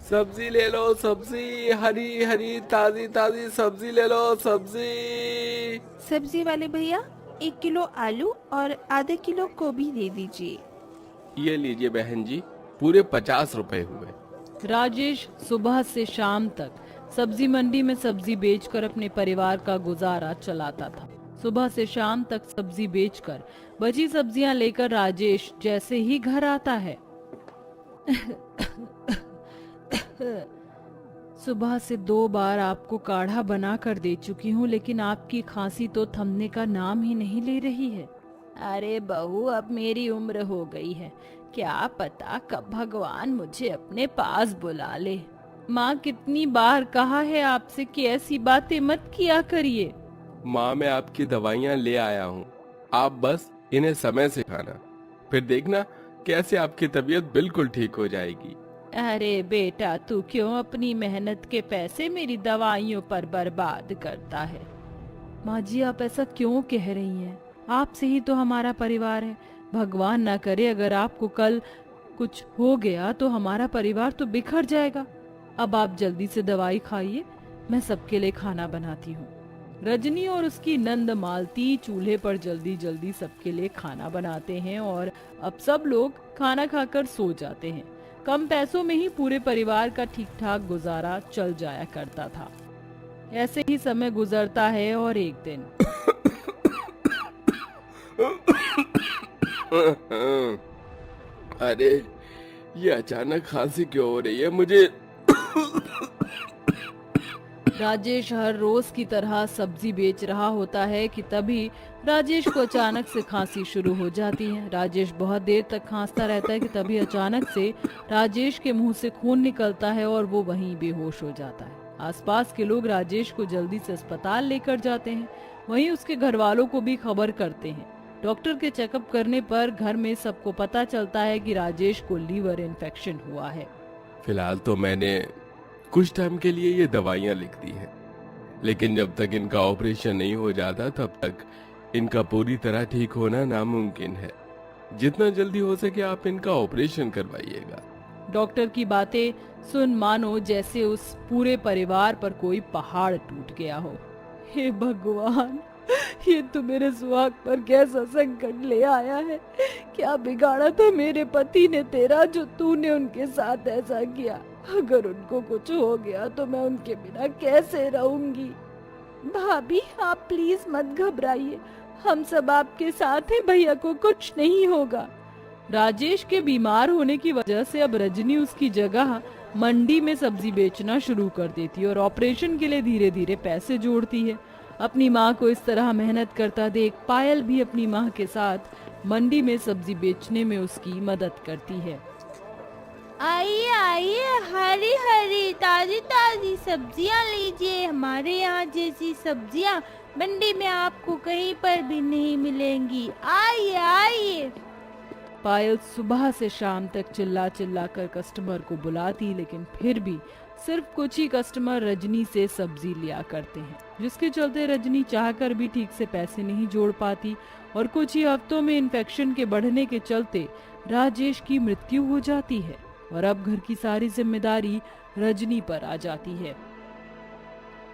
सब्जी ले लो, सब्जी, हरी हरी ताजी ताजी सब्जी ले लो, सब्जी। सब्जी वाले भैया, 1 किलो आलू और आधा किलो गोभी दे दीजिए। ये लीजिए बहन जी, पूरे 50 रुपए हुए। राजेश सुबह से शाम तक सब्जी मंडी में सब्जी बेचकर अपने परिवार का गुजारा चलाता था। सुबह से शाम तक सब्जी बेचकर बची सब्जियां लेकर राजेश जैसे ही घर आता है सुबह से 2 बार आपको काढ़ा बना कर दे चुकी हूँ, लेकिन आपकी खांसी तो थमने का नाम ही नहीं ले रही है। अरे बहू, अब मेरी उम्र हो गई है, क्या पता कब भगवान मुझे अपने पास बुला ले। माँ, कितनी बार कहा है आपसे कि ऐसी बातें मत किया करिए। माँ, मैं आपकी दवाइयाँ ले आया हूँ, आप बस इन्हें समय से खाना, फिर देखना कैसे आपकी तबीयत बिल्कुल ठीक हो जाएगी। अरे बेटा, तू क्यों अपनी मेहनत के पैसे मेरी दवाइयों पर बर्बाद करता है? माँ जी, आप ऐसा क्यों कह रही हैं? आपसे ही तो हमारा परिवार है। भगवान ना करे अगर आपको कल कुछ हो गया तो हमारा परिवार तो बिखर जाएगा। अब आप जल्दी से दवाई खाइए, मैं सबके लिए खाना बनाती हूँ। रजनी और उसकी नंद मालती चूल्हे पर जल्दी जल्दी सबके लिए खाना बनाते हैं और अब सब लोग खाना खाकर सो जाते हैं। कम पैसों में ही पूरे परिवार का ठीक ठाक गुजारा चल जाया करता था। ऐसे ही समय गुजरता है और एक दिन अरे, ये अचानक खांसी क्यों हो रही है मुझे? राजेश हर रोज की तरह सब्जी बेच रहा होता है कि तभी राजेश को अचानक से खांसी शुरू हो जाती है। राजेश बहुत देर तक खांसता रहता है कि तभी अचानक से राजेश के मुंह से खून निकलता है और वो वहीं बेहोश हो जाता है। आसपास के लोग राजेश को जल्दी से अस्पताल लेकर जाते हैं, वहीं उसके घर वालों को भी खबर करते हैं। डॉक्टर के चेकअप करने पर घर में सबको पता चलता है कि राजेश को लीवर इन्फेक्शन हुआ है। फिलहाल तो मैंने कुछ टाइम के लिए ये दवाइयाँ लिख दी हैं, लेकिन जब तक इनका ऑपरेशन नहीं हो जाता तब तक इनका पूरी तरह ठीक होना नामुमकिन है। जितना जल्दी हो सके आप इनका ऑपरेशन करवाइएगा। डॉक्टर की बातें सुन मानो जैसे उस पूरे परिवार पर कोई पहाड़ टूट गया हो। हे भगवान, ये तो मेरे सुहाग पर कैसा संकट ले आया है। क्या बिगाड़ा था मेरे पति ने तेरा जो तूने उनके साथ ऐसा किया? अगर उनको कुछ हो गया तो मैं उनके बिना कैसे रहूंगी? भाभी, आप प्लीज मत घबराइए, हम सब आपके साथ हैं, भैया को कुछ नहीं होगा। राजेश के बीमार होने की वजह से अब रजनी उसकी जगह मंडी में सब्जी बेचना शुरू कर देती है और ऑपरेशन के लिए धीरे धीरे पैसे जोड़ती है। अपनी माँ को इस तरह मेहनत करता देख पायल भी अपनी माँ के साथ मंडी में सब्जी बेचने में उसकी मदद करती है। आइए आइए, हरी हरी ताजी ताजी सब्जियां लीजिए। हमारे यहाँ जैसी सब्जियां मंडी में आपको कहीं पर भी नहीं मिलेंगी। आइए आइए। पायल सुबह से शाम तक चिल्ला चिल्ला कर कस्टमर को बुलाती, लेकिन फिर भी सिर्फ कुछ ही कस्टमर रजनी से सब्जी लिया करते हैं, जिसके चलते रजनी चाहकर भी ठीक से पैसे नहीं जोड़ पाती और कुछ ही हफ्तों में इन्फेक्शन के बढ़ने के चलते राजेश की मृत्यु हो जाती है और अब घर की सारी जिम्मेदारी रजनी पर आ जाती है।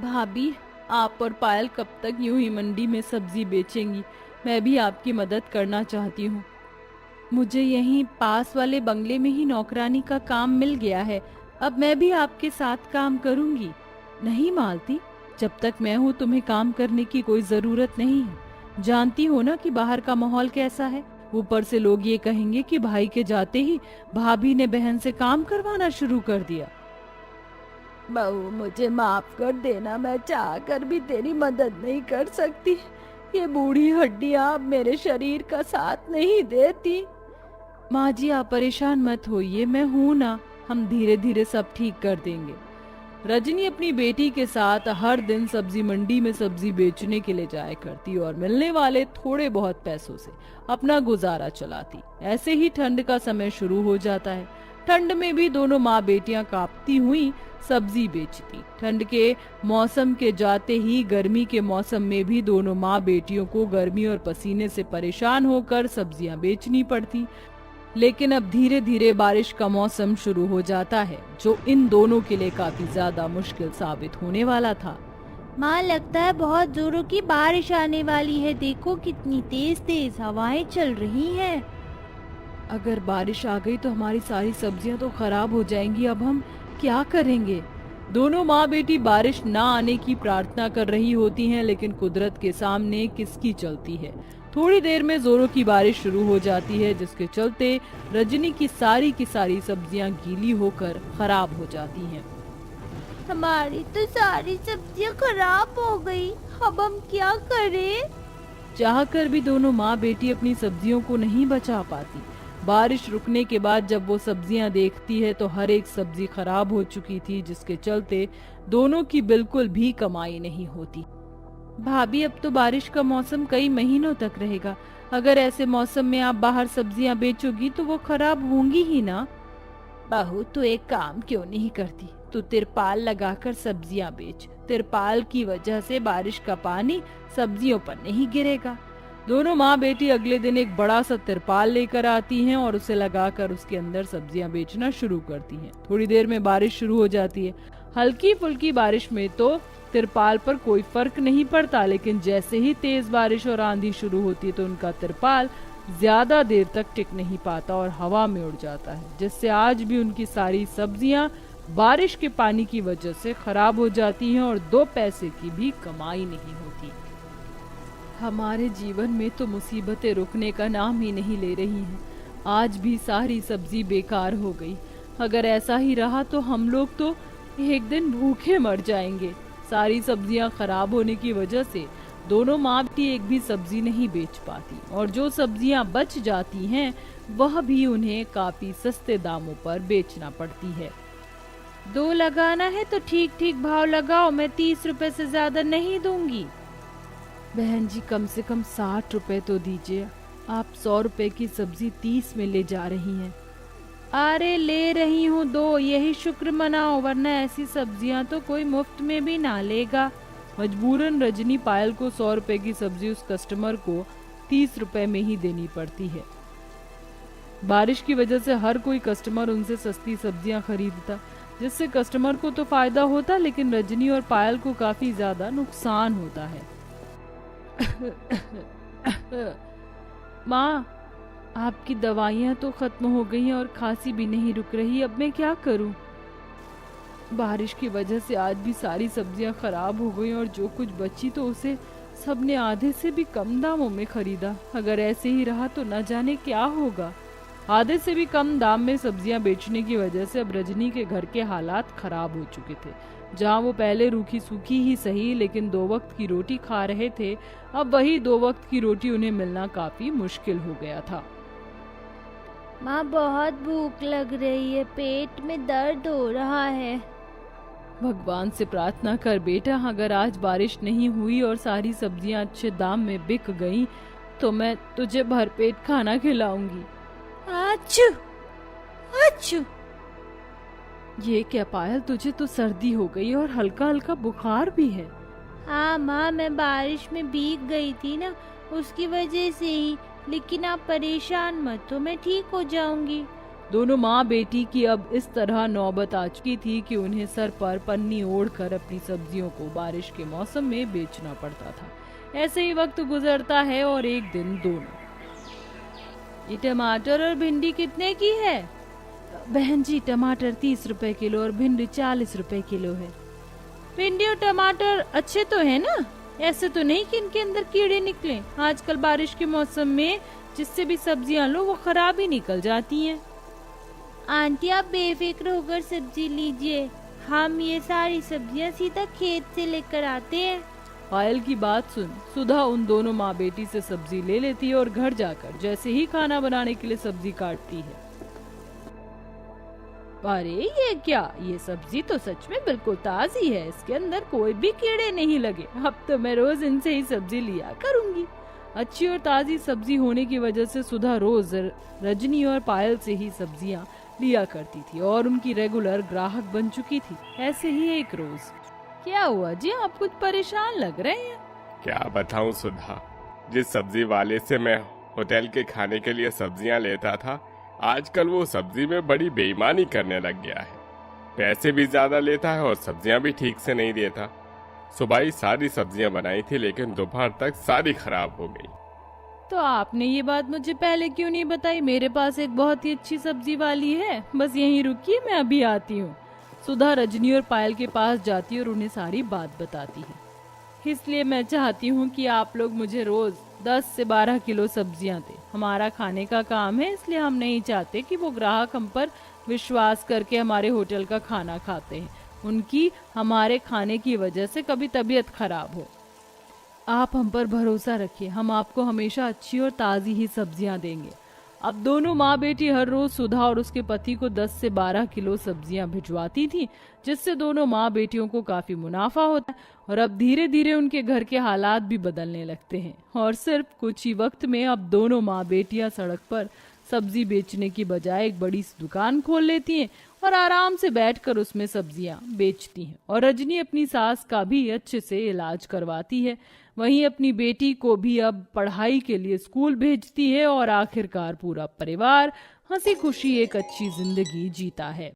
भाभी, आप और पायल कब तक यूं ही मंडी में सब्जी बेचेंगी? मैं भी आपकी मदद करना चाहती हूँ। मुझे यहीं पास वाले बंगले में ही नौकरानी का काम मिल गया है, अब मैं भी आपके साथ काम करूंगी। नहीं मालती, जब तक मैं हूँ तुम्हें काम करने की कोई जरूरत नहीं है। जानती हो ना कि बाहर का माहौल कैसा है। ऊपर से लोग ये कहेंगे कि भाई के जाते ही भाभी ने बहन से काम करवाना शुरू कर दिया। बहू, मुझे माफ कर देना, मैं चाह कर भी तेरी मदद नहीं कर सकती। ये बूढ़ी हड्डियां अब मेरे शरीर का साथ नहीं देती। माँ जी, आप परेशान मत होइए, मैं हूँ ना, हम धीरे धीरे सब ठीक कर देंगे। रजनी अपनी बेटी के साथ हर दिन सब्जी मंडी में सब्जी बेचने के लिए जाया करती और मिलने वाले थोड़े बहुत पैसों से अपना गुजारा चलाती। ऐसे ही ठंड का समय शुरू हो जाता है। ठंड में भी दोनों माँ बेटियां कांपती हुई सब्जी बेचती। ठंड के मौसम के जाते ही गर्मी के मौसम में भी दोनों माँ बेटियों को गर्मी और पसीने से परेशान होकर सब्जियां बेचनी पड़ती। लेकिन अब धीरे धीरे बारिश का मौसम शुरू हो जाता है, जो इन दोनों के लिए काफी ज्यादा मुश्किल साबित होने वाला था। माँ, लगता है बहुत जोरों की बारिश आने वाली है। देखो कितनी तेज तेज हवाएं चल रही हैं। अगर बारिश आ गई तो हमारी सारी सब्जियां तो खराब हो जाएंगी। अब हम क्या करेंगे? दोनों माँ बेटी बारिश ना आने की प्रार्थना कर रही होती हैं, लेकिन कुदरत के सामने किसकी चलती है। थोड़ी देर में जोरों की बारिश शुरू हो जाती है, जिसके चलते रजनी की सारी सब्जियां गीली होकर खराब हो जाती हैं। हमारी तो सारी सब्जियां खराब हो गई। अब हम क्या करें? चाहकर भी दोनों माँ बेटी अपनी सब्जियों को नहीं बचा पाती। बारिश रुकने के बाद जब वो सब्जियां देखती है तो हर एक सब्जी खराब हो चुकी थी, जिसके चलते दोनों की बिल्कुल भी कमाई नहीं होती। भाभी, अब तो बारिश का मौसम कई महीनों तक रहेगा। अगर ऐसे मौसम में आप बाहर सब्जियां बेचोगी तो वो खराब होंगी ही ना। बहू, तू एक काम क्यों नहीं करती? तू तिरपाल लगाकर सब्जियां बेच। तिरपाल की वजह से बारिश का पानी सब्जियों पर नहीं गिरेगा। दोनों माँ बेटी अगले दिन एक बड़ा सा तिरपाल लेकर आती हैं और उसे लगाकर उसके अंदर सब्जियां बेचना शुरू करती हैं। थोड़ी देर में बारिश शुरू हो जाती है। हल्की फुल्की बारिश में तो तिरपाल पर कोई फर्क नहीं पड़ता, लेकिन जैसे ही तेज बारिश और आंधी शुरू होती है तो उनका तिरपाल ज्यादा देर तक टिक नहीं पाता और हवा में उड़ जाता है, जिससे आज भी उनकी सारी सब्जियां बारिश के पानी की वजह से खराब हो जाती हैं और 2 पैसे की भी कमाई नहीं होती। हमारे जीवन में तो मुसीबतें रुकने का नाम ही नहीं ले रही हैं। आज भी सारी सब्जी बेकार हो गई। अगर ऐसा ही रहा तो हम लोग तो एक दिन भूखे मर जाएंगे। सारी सब्जियां खराब होने की वजह से दोनों माँ बेटी एक भी सब्जी नहीं बेच पाती और जो सब्जियां बच जाती हैं वह भी उन्हें काफी सस्ते दामों पर बेचना पड़ती है। 2 लगाना है तो ठीक ठीक भाव लगाओ। मैं 30 रुपए से ज्यादा नहीं दूंगी। बहन जी, कम से कम 60 रुपए तो दीजिए। आप 100 रुपए की सब्जी 30 में ले जा रही हैं। अरे ले रही हूँ 2, यही शुक्र मनाओ, वरना ऐसी सब्जियां तो कोई मुफ्त में भी ना लेगा। मजबूरन रजनी पायल को 100 रुपए की सब्जी उस कस्टमर को 30 रुपए में ही देनी पड़ती है। बारिश की वजह से हर कोई कस्टमर उनसे सस्ती सब्जियां खरीदता, जिससे कस्टमर को तो फायदा होता, लेकिन रजनी और पायल को काफी ज्यादा नुकसान होता है। माँ, आपकी दवाइयाँ तो खत्म हो गई हैं और खांसी भी नहीं रुक रही। अब मैं क्या करूँ? बारिश की वजह से आज भी सारी सब्जियां खराब हो गई और जो कुछ बची तो उसे सबने आधे से भी कम दामों में खरीदा। अगर ऐसे ही रहा तो न जाने क्या होगा। आधे से भी कम दाम में सब्जियां बेचने की वजह से अब रजनी के घर के हालात खराब हो चुके थे। जहां वो पहले रूखी सूखी ही सही लेकिन 2 वक्त की रोटी खा रहे थे, अब वही 2 वक्त की रोटी उन्हें मिलना काफी मुश्किल हो गया था। माँ, बहुत भूख लग रही है, पेट में दर्द हो रहा है। भगवान से प्रार्थना कर बेटा, अगर आज बारिश नहीं हुई और सारी सब्जियां अच्छे दाम में बिक गईं, तो मैं तुझे भरपेट खाना खिलाऊंगी। अच्छू, अच्छू। ये क्या पायल, तुझे तो सर्दी हो गई और हल्का हल्का बुखार भी है। हाँ माँ, मैं बारिश में भीग गई थी ना, उसकी वजह से ही। लेकिन आप परेशान मत हो, मैं ठीक हो जाऊंगी। दोनों माँ बेटी की अब इस तरह नौबत आ चुकी थी कि उन्हें सर पर पन्नी ओढ़कर अपनी सब्जियों को बारिश के मौसम में बेचना पड़ता था। ऐसे ही वक्त गुजरता है और एक दिन दोनों। ये टमाटर और भिंडी कितने की है? बहन जी, टमाटर 30 रुपए किलो और भिंडी 40 रुपए किलो है। भिंडी और टमाटर अच्छे तो है ना? ऐसे तो नहीं कि इनके अंदर कीड़े निकले। आजकल बारिश के मौसम में जिससे भी सब्जियां लो वो खराब ही निकल जाती हैं। आंटी, आप बेफिक्र होकर सब्जी लीजिए, हम ये सारी सब्जियां सीधा खेत से लेकर आते हैं। पायल की बात सुन सुधा उन दोनों माँ बेटी से सब्जी ले लेती है और घर जाकर जैसे ही खाना बनाने के लिए सब्जी काटती है। अरे ये क्या, ये सब्जी तो सच में बिल्कुल ताजी है, इसके अंदर कोई भी कीड़े नहीं लगे। अब तो मैं रोज इनसे ही सब्जी लिया करूंगी। अच्छी और ताजी सब्जी होने की वजह से सुधा रोज रजनी और पायल से ही सब्जियां लिया करती थी और उनकी रेगुलर ग्राहक बन चुकी थी। ऐसे ही एक रोज। क्या हुआ जी, आप कुछ परेशान लग रहे हैं? क्या बताऊं सुधा, जिस सब्जी वाले से मैं होटल के खाने के लिए सब्जियां लेता था, आजकल वो सब्जी में बड़ी बेईमानी करने लग गया है। पैसे भी ज्यादा लेता है और सब्जियां भी ठीक से नहीं देता। सुबह ही सारी सब्जियां बनाई थी लेकिन दोपहर तक सारी खराब हो गई। तो आपने ये बात मुझे पहले क्यों नहीं बताई? मेरे पास एक बहुत ही अच्छी सब्जी वाली है, बस यहीं रुकिए, मैं अभी आती हूँ। सुधा रजनी और पायल के पास जाती है और उन्हें सारी बात बताती है। इसलिए मैं चाहती हूँ कि आप लोग मुझे रोज 10 से 12 किलो सब्जियां दें। हमारा खाने का काम है, इसलिए हम नहीं चाहते कि वो ग्राहक हम पर विश्वास करके हमारे होटल का खाना खाते हैं, उनकी हमारे खाने की वजह से कभी तबीयत खराब हो। आप हम पर भरोसा रखिए, हम आपको हमेशा अच्छी और ताज़ी ही सब्जियां देंगे। अब दोनों माँ बेटी हर रोज सुधा और उसके पति को 10 से 12 किलो सब्जियां भिजवाती थी, जिससे दोनों माँ बेटियों को काफी मुनाफा होता है और अब धीरे धीरे उनके घर के हालात भी बदलने लगते हैं और सिर्फ कुछ ही वक्त में अब दोनों माँ बेटियां सड़क पर सब्जी बेचने की बजाय एक बड़ी सी दुकान खोल लेती हैं और आराम से बैठकर उसमें सब्जियां बेचती हैं। और रजनी अपनी सास का भी अच्छे से इलाज करवाती है, वहीं अपनी बेटी को भी अब पढ़ाई के लिए स्कूल भेजती है और आखिरकार पूरा परिवार हंसी खुशी एक अच्छी जिंदगी जीता है।